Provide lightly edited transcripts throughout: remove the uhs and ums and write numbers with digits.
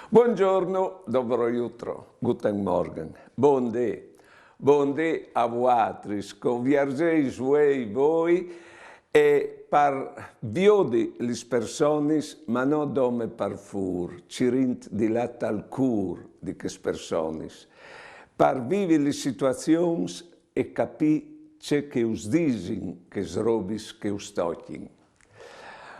Buongiorno, dobro jutro, guten Morgen, bon dì a voatris, con viargeis voi e par viodi lis personis, ma no dome parfur, cirint dilat al cur di ches personis, par vivi lis situazions e capi ce che us disin, ches robis che us tochin.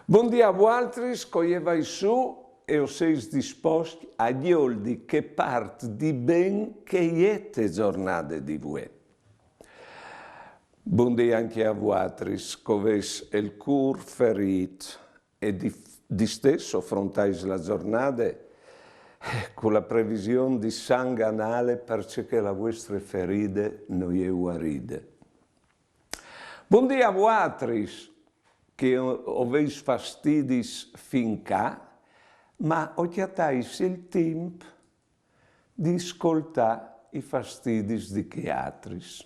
Bon dia a voatris, coievai su, e os seis disposti a di che part di ben che iete giornate di voi. Buon anche a voatris, coves il cur ferit e di stesso affrontais la giornata con la previsione di sangue anale perché la vostra ferite non è guarite. Buon a voatris, che oveis fastidis finca, ma occhiatais il tempo di ascoltare i fastidis di chiatris.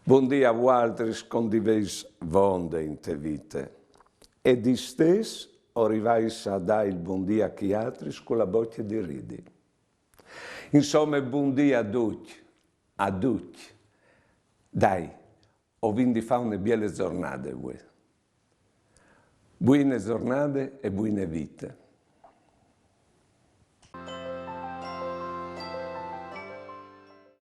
Buon dia a voatris condiveis vonde in te vite, e di stes arrivais a dare il buon dia a chiatris con la bocca di ridi. Insomma, buon dia a tutti. Dai, ho vinto fare una bella giornata voi. Buone giornate e buone vite.